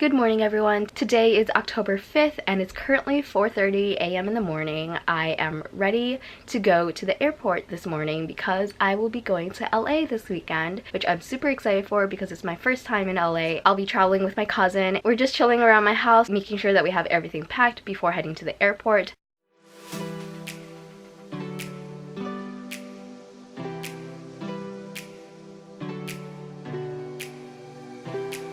Good morning, everyone. Today is October 5th and it's currently 4:30 a.m. in the morning. I am ready to go to the airport this morning because I will be going to LA this weekend, which I'm super excited for because it's my first time in LA. I'll be traveling with my cousin. We're just chilling around my house, making sure that we have everything packed before heading to the airport.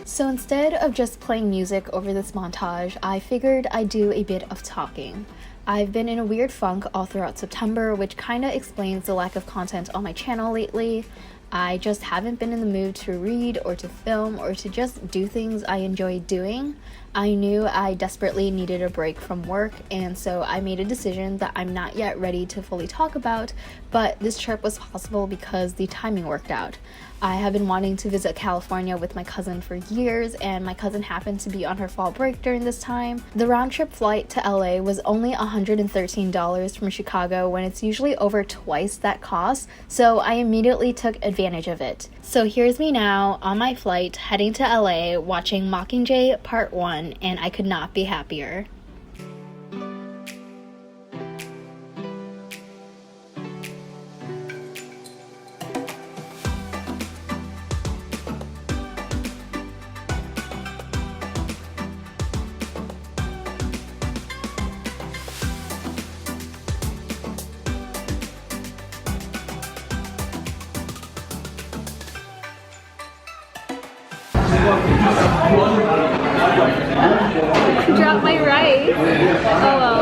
So instead of just playing music over this montage, I figured I'd do a bit of talking. I've been in a weird funk all throughout September, which kind of explains the lack of content on my channel lately. I just haven't been in the mood to read or to film or to just do things I enjoy doing. I knew I desperately needed a break from work, and so I made a decision that I'm not yet ready to fully talk about, but this trip was possible because the timing worked out. I have been wanting to visit California with my cousin for years, and my cousin happened to be on her fall break during this time. The round-trip flight to LA was only $113 from Chicago when it's usually over twice that cost, so I immediately took advantage of it. So here's me now on my flight heading to LA watching Mockingjay Part 1, and I could not be happier. Drop my rice. Oh well.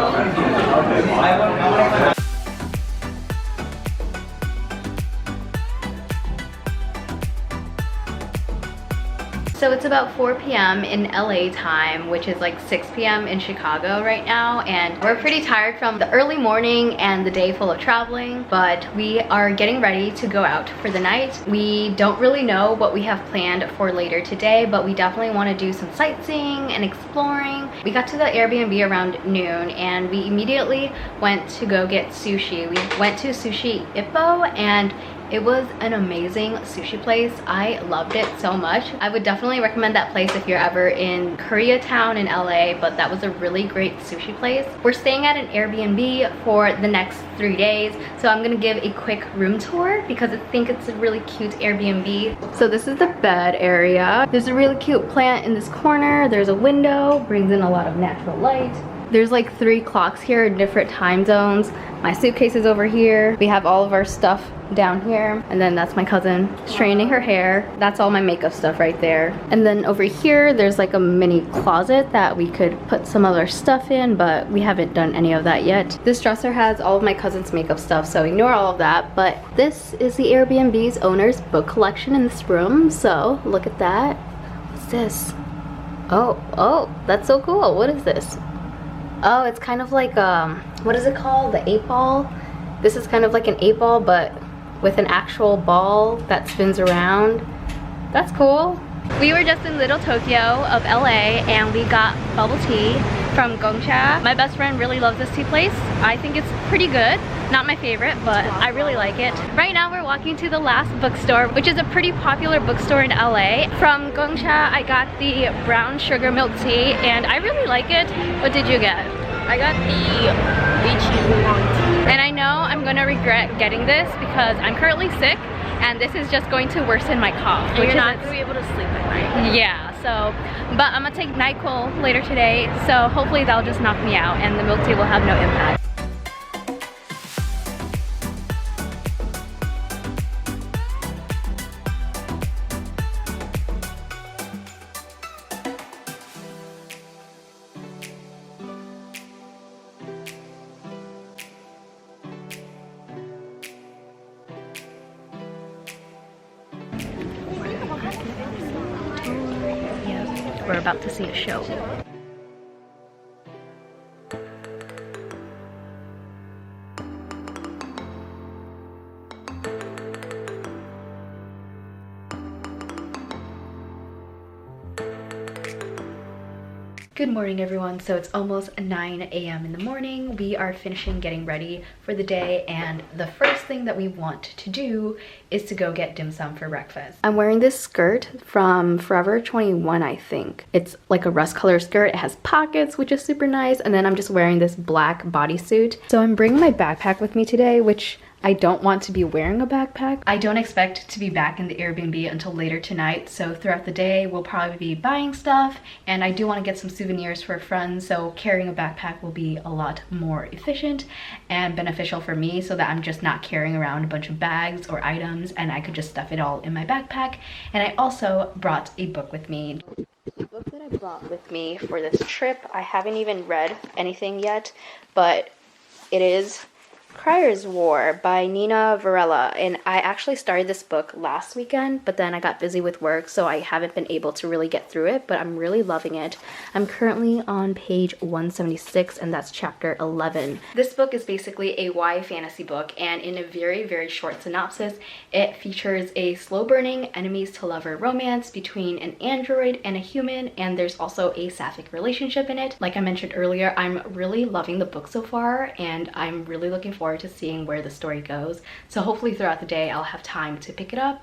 So it's about 4 p.m. in LA time, which is like 6 p.m. in Chicago right now, and we're pretty tired from the early morning and the day full of traveling, but we are getting ready to go out for the night. We don't really know what we have planned for later today, but we definitely want to do some sightseeing and exploring. We got to the Airbnb around noon and we immediately went to go get sushi. We went to Sushi Ippo and it was an amazing sushi place. I loved it so much. I would definitely recommend that place if you're ever in Koreatown in LA, but that was a really great sushi place. We're staying at an Airbnb for the next 3 days, so I'm gonna give a quick room tour because I think it's a really cute Airbnb. So this is the bed area. There's a really cute plant in this corner. There's a window, brings in a lot of natural light. There's like 3 clocks here in different time zones. My suitcase is over here. We have all of our stuff down here. And then that's my cousin straightening her hair. That's all my makeup stuff right there. And then over here, there's like a mini closet that we could put some of our stuff in, but we haven't done any of that yet. This dresser has all of my cousin's makeup stuff, so ignore all of that. But this is the Airbnb's owner's book collection in this room. So look at that. What's this? Oh, that's so cool. What is this? Oh, it's kind of like, what is it called? The 8-ball? This is kind of like an 8-ball, but with an actual ball that spins around. That's cool. We were just in Little Tokyo of LA and we got bubble tea from Gongcha. My best friend really loves this tea place. I think it's pretty good. Not my favorite, but I really like it. Right now we're walking to the last bookstore, which is a pretty popular bookstore in LA. From Gongcha, I got the brown sugar milk tea and I really like it. What did you get? I got the lychee oolong tea. And I know I'm gonna regret getting this because I'm currently sick and this is just going to worsen my cough. And you're not gonna be able to sleep at night. Yeah, so, but I'm gonna take Nightfall later today, so hopefully that'll just knock me out and the milk tea will have no impact. We're about to see a show. Good morning everyone. So it's almost 9 a.m. in the morning. We are finishing getting ready for the day, and the first thing that we want to do is to go get dim sum for breakfast. I'm wearing this skirt from Forever 21, I think. It's like a rust color skirt. It has pockets, which is super nice, and then I'm just wearing this black bodysuit. So I'm bringing my backpack with me today, which I don't want to be wearing a backpack. I don't expect to be back in the Airbnb until later tonight, so throughout the day we'll probably be buying stuff, and I do want to get some souvenirs for friends, so carrying a backpack will be a lot more efficient and beneficial for me, so that I'm just not carrying around a bunch of bags or items, and I could just stuff it all in my backpack. And I also brought a book with me. The book that I brought with me for this trip, I haven't even read anything yet, but it is Crier's War by Varela, and I actually started this book last weekend, but then I got busy with work, so I haven't been able to really get through it, but I'm really loving it. I'm currently on page 176, and that's chapter 11. This book is basically a YA fantasy book, and in a very, very short synopsis, it features a slow-burning enemies-to-lover romance between an android and a human, and there's also a sapphic relationship in it. Like I mentioned earlier, I'm really loving the book so far, and I'm really looking forward to seeing where the story goes. So hopefully throughout the day I'll have time to pick it up.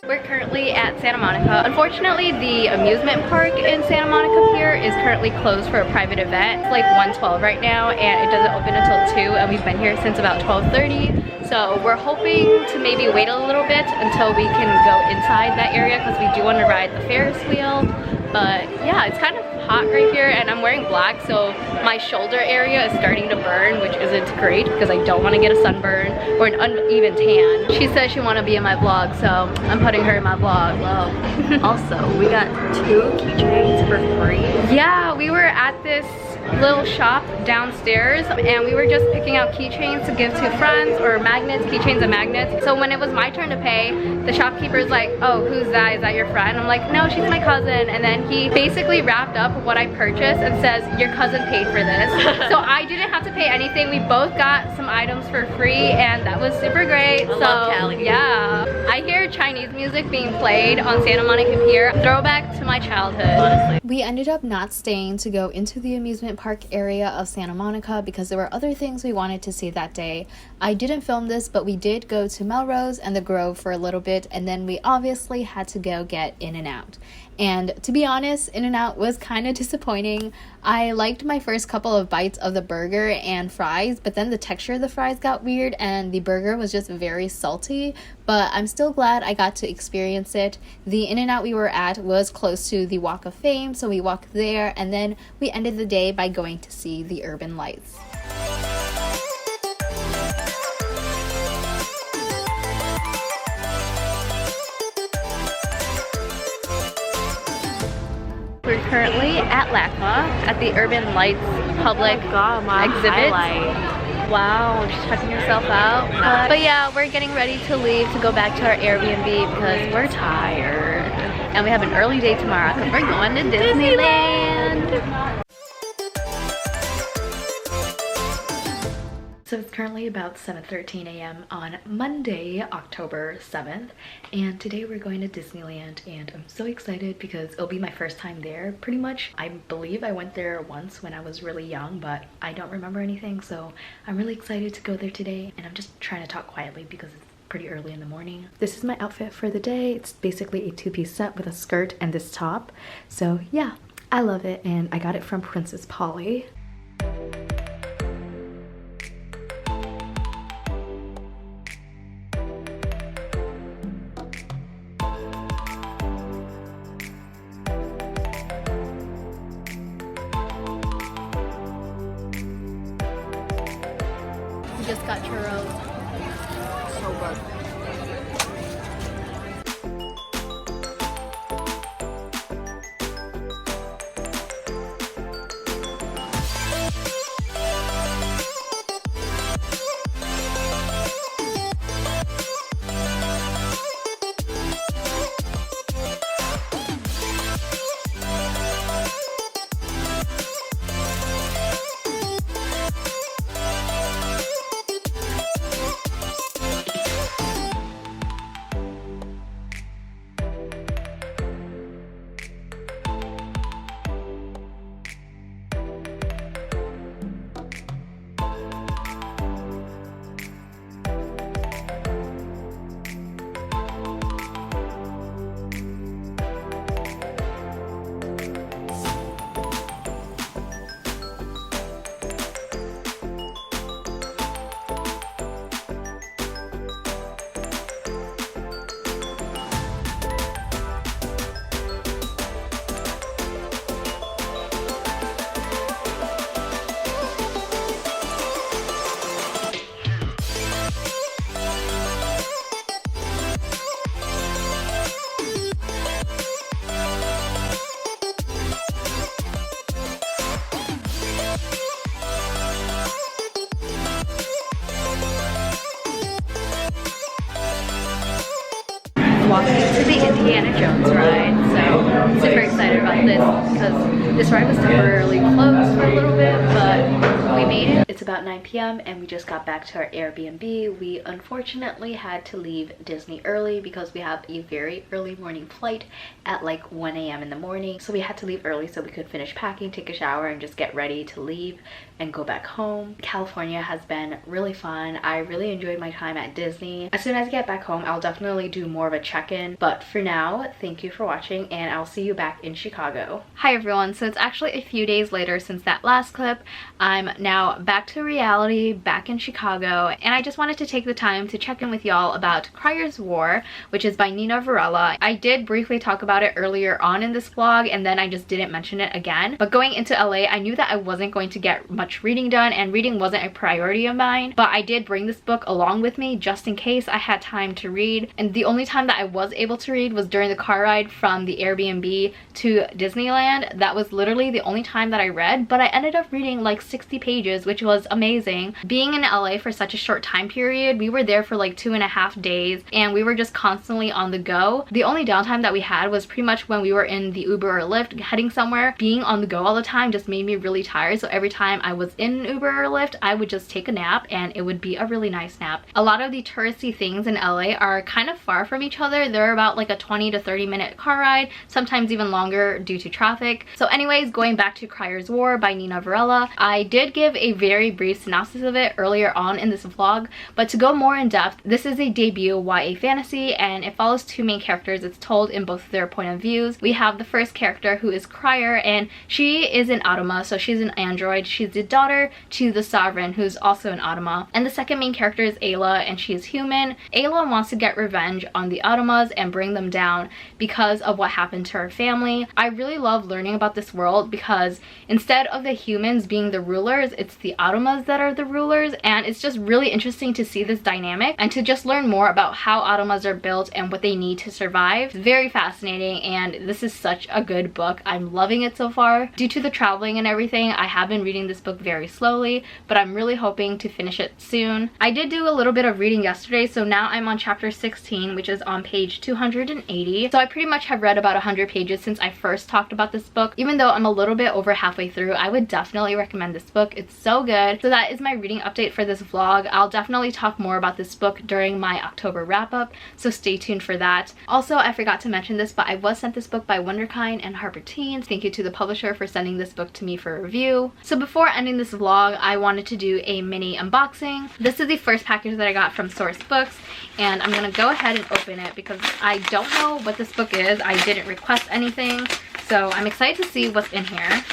We're currently at Santa Monica. Unfortunately, the amusement park in Santa Monica Pier is currently closed for a private event. It's like 1:12 right now, and it doesn't open until 2, and we've been here since about 12:30. So we're hoping to maybe wait a little bit until we can go inside that area, because we do want to ride the Ferris wheel. But yeah, it's kind of hot right here, and I'm wearing black, so my shoulder area is starting to burn, which isn't great because I don't want to get a sunburn or an uneven tan. She says she wants to be in my vlog, so I'm putting her in my vlog. Well, Also, we got 2 keychains for free. yeah, we were at this little shop downstairs, and we were just picking out keychains to give to friends, or magnets, keychains and magnets. So when it was my turn to pay, the shopkeeper's like, oh, who's that? Is that your friend? I'm like, no, she's my cousin. And then he basically wrapped up what I purchased and says, your cousin paid for this. So I didn't have to pay anything. We both got some items for free, and that was super great. I love Cali. Yeah, I hear Chinese music being played on Santa Monica Pier. Throwback to my childhood. Honestly. We ended up not staying to go into the amusement park area of Santa Monica because there were other things we wanted to see that day. I didn't film this, but we did go to Melrose and the Grove for a little bit, and then we obviously had to go get In-N-Out. And to be honest, In-N-Out was kind of disappointing. I liked my first couple of bites of the burger and fries, but then the texture of the fries got weird and the burger was just very salty, but I'm still glad I got to experience it. The In-N-Out we were at was close to the Walk of Fame, so we walked there, and then we ended the day by going to see the urban lights. We're currently at LACMA at the Urban Lights public exhibit. Highlight. Wow, she's checking herself out. But yeah, we're getting ready to leave to go back to our Airbnb because we're tired. And we have an early day tomorrow because we're going to Disneyland. So it's currently about 7:13 a.m. on Monday, October 7th, and today we're going to Disneyland, and I'm so excited because it'll be my first time there, pretty much. I believe I went there once when I was really young, but I don't remember anything, so I'm really excited to go there today, and I'm just trying to talk quietly because it's pretty early in the morning. This is my outfit for the day. It's basically a 2-piece set with a skirt and this top, so yeah, I love it, and I got it from Princess Polly. Just got churros. So good. Indiana Jones ride, so super excited about this because this ride was temporarily closed for a little bit, but we made it. It's about 9 p.m. and we just got back to our Airbnb. We unfortunately had to leave Disney early because we have a very early morning flight at like 1 a.m. in the morning, so we had to leave early so we could finish packing, take a shower, and just get ready to leave and go back home. California has been really fun. I really enjoyed my time at Disney. As soon as I get back home, I'll definitely do more of a check-in, but for now, thank you for watching and I'll see you back in Chicago. Hi everyone, so it's actually a few days later since that last clip. I'm now back to reality, back in Chicago, and I just wanted to take the time to check in with y'all about Crier's War, which is by Nina Varela. I did briefly talk about it earlier on in this vlog and then I just didn't mention it again, but going into LA, I knew that I wasn't going to get much reading done and reading wasn't a priority of mine, but I did bring this book along with me just in case I had time to read. And the only time that I was able to read was during the car ride from the Airbnb to Disneyland. That was literally the only time that I read, but I ended up reading like 60 pages, which was amazing. Being in LA for such a short time period, we were there for like 2.5 days and we were just constantly on the go. The only downtime that we had was pretty much when we were in the Uber or Lyft heading somewhere. Being on the go all the time just made me really tired, so every time I was in an Uber or Lyft, I would just take a nap and it would be a really nice nap. A lot of the touristy things in LA are kind of far from each other. They're about like a 20 to 30 minute car ride, sometimes even longer due to traffic. So anyways, going back to Crier's War by Nina Varela, I did give a very brief synopsis of it earlier on in this vlog, but to go more in depth, this is a debut YA fantasy and it follows two main characters. It's told in both their point of views. We have the first character who is Crier, and she is an automa, so she's an android. She's the daughter to the sovereign, who's also an automa. And the second main character is Ayla, and she is human. Ayla wants to get revenge on the automas and bring them down because of what happened to her family. I really love learning about this world because instead of the humans being the rulers, it's the automas that are the rulers, and it's just really interesting to see this dynamic and to just learn more about how automas are built and what they need to survive. It's very fascinating, and this is such a good book. I'm loving it so far. Due to the traveling and everything, I have been reading this book very slowly, but I'm really hoping to finish it soon. I did do a little bit of reading yesterday, so now I'm on chapter 16, which is on page 280. So I pretty much have read about 100 pages since I first talked about this book. Even though I'm a little bit over halfway through, I would definitely recommend this book. It's so good. So that is my reading update for this vlog. I'll definitely talk more about this book during my October wrap-up, so stay tuned for that. Also, I forgot to mention this, but I was sent this book by Wonderkind and Harper Teens. Thank you to the publisher for sending this book to me for review. So before ending this vlog, I wanted to do a mini unboxing. This is the first package that I got from Source Books, and I'm gonna go ahead and open it because I don't know what this book is. I didn't request anything, so I'm excited to see what's in here.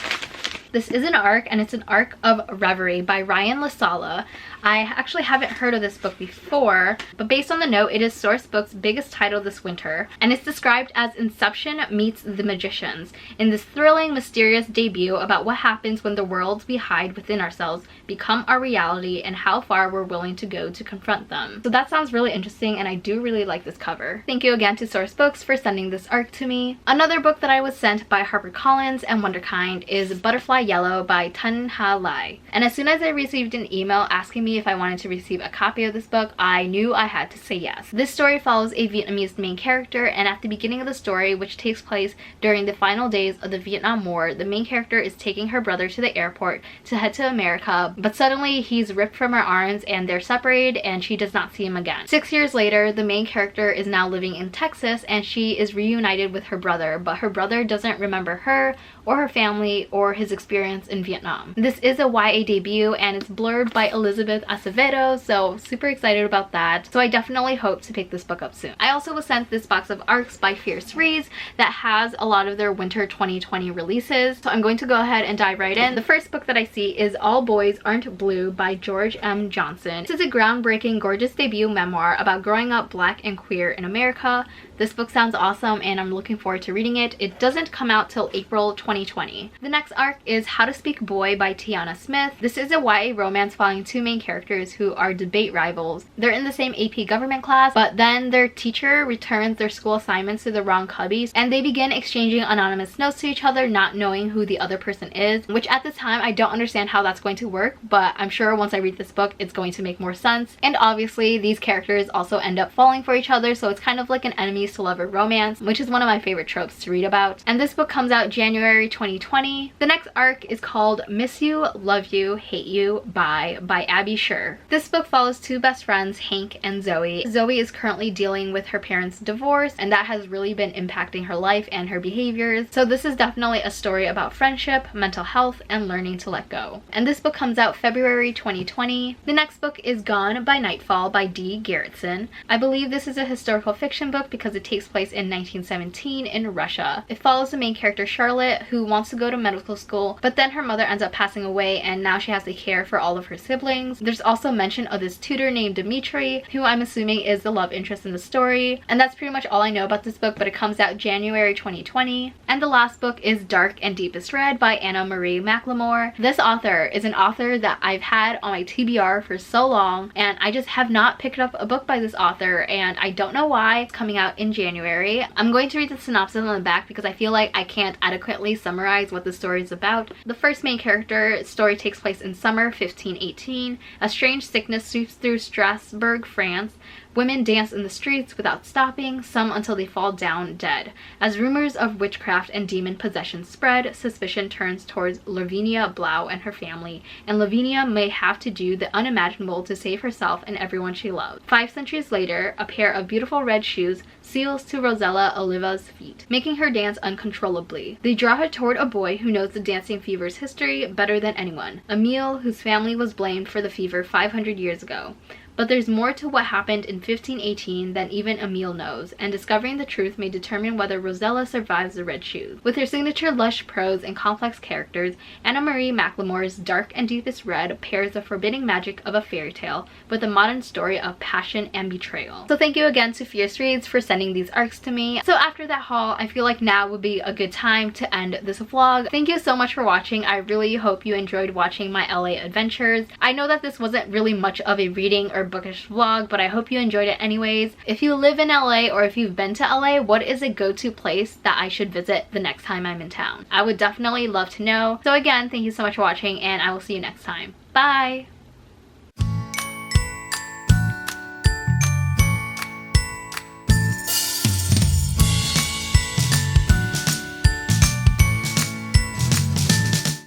This is an ARC, and it's an ARC of Reverie by Ryan Sala. I actually haven't heard of this book before, but based on the note, it is Source Books' biggest title this winter, and it's described as Inception meets The Magicians in this thrilling, mysterious debut about what happens when the worlds we hide within ourselves become our reality and how far we're willing to go to confront them. So that sounds really interesting, and I do really like this cover. Thank you again to Source Books for sending this ARC to me. Another book that I was sent by HarperCollins and Wonderkind is Butterfly Yellow by Thanhha. And as soon as I received an email asking me if I wanted to receive a copy of this book, I knew I had to say yes. This story follows a Vietnamese main character, and at the beginning of the story, which takes place during the final days of the Vietnam War, the main character is taking her brother to the airport to head to America, but suddenly he's ripped from her arms and they're separated and she does not see him again. 6 years later, the main character is now living in Texas and she is reunited with her brother, but her brother doesn't remember her or her family or his experience in Vietnam. This is a YA debut and it's blurred by Elizabeth Acevedo, so super excited about that. So I definitely hope to pick this book up soon. I also was sent this box of ARCs by Fierce Reads that has a lot of their winter 2020 releases. So I'm going to go ahead and dive right in. The first book that I see is All Boys Aren't Blue by George M. Johnson. This is a groundbreaking, gorgeous debut memoir about growing up Black and queer in America. This book sounds awesome and I'm looking forward to reading it. It doesn't come out till April 2020. The next ARC is How to Speak Boy by Tiana Smith. This is a YA romance following two main characters who are debate rivals. They're in the same AP government class, but then their teacher returns their school assignments to the wrong cubbies and they begin exchanging anonymous notes to each other, not knowing who the other person is, which at this time I don't understand how that's going to work, but I'm sure once I read this book it's going to make more sense. And obviously these characters also end up falling for each other, so it's kind of like an enemies enemies to lover romance, which is one of my favorite tropes to read about. And this book comes out January 2020. The next arc is called Miss You, Love You, Hate You, Bye by Abby Sher. This book follows two best friends, Hank and Zoe. Zoe is currently dealing with her parents' divorce, and that has really been impacting her life and her behaviors. So this is definitely a story about friendship, mental health, and learning to let go. And this book comes out February 2020. The next book is Gone by Nightfall by D. Garretson. I believe this is a historical fiction book because it takes place in 1917 in Russia. It follows the main character Charlotte, who wants to go to medical school, but then her mother ends up passing away and now she has to care for all of her siblings. There's also mention of this tutor named Dmitri, who I'm assuming is the love interest in the story. And that's pretty much all I know about this book, but it comes out January 2020. And the last book is Dark and Deepest Red by Anna Marie McLemore. This author is an author that I've had on my TBR for so long, and I just have not picked up a book by this author, and I don't know why. It's coming out in January. I'm going to read the synopsis on the back because I feel like I can't adequately summarize what the story is about. The first main character story takes place in summer 1518. A strange sickness sweeps through Strasbourg, France. Women dance in the streets without stopping, some until they fall down dead. As rumors of witchcraft and demon possession spread, suspicion turns towards Lavinia Blau and her family, and Lavinia may have to do the unimaginable to save herself and everyone she loves. 5 centuries later, a pair of beautiful red shoes seals to Rosella Oliva's feet, making her dance uncontrollably. They draw her toward a boy who knows the dancing fever's history better than anyone, Emile, whose family was blamed for the fever 500 years ago. But there's more to what happened in 1518 than even Emile knows, and discovering the truth may determine whether Rosella survives the red shoes. With her signature lush prose and complex characters, Anna Marie McLemore's Dark and Deepest Red pairs the forbidding magic of a fairy tale with a modern story of passion and betrayal. So thank you again to Fierce Reads for sending these arcs to me. So after that haul, I feel like now would be a good time to end this vlog. Thank you so much for watching. I really hope you enjoyed watching my LA adventures. I know that this wasn't really much of a reading or bookish vlog, but I hope you enjoyed it anyways. If you live in LA or if you've been to LA, what is a go-to place that I should visit the next time I'm in town? I would definitely love to know. So again, thank you so much for watching, and I will see you next time. Bye!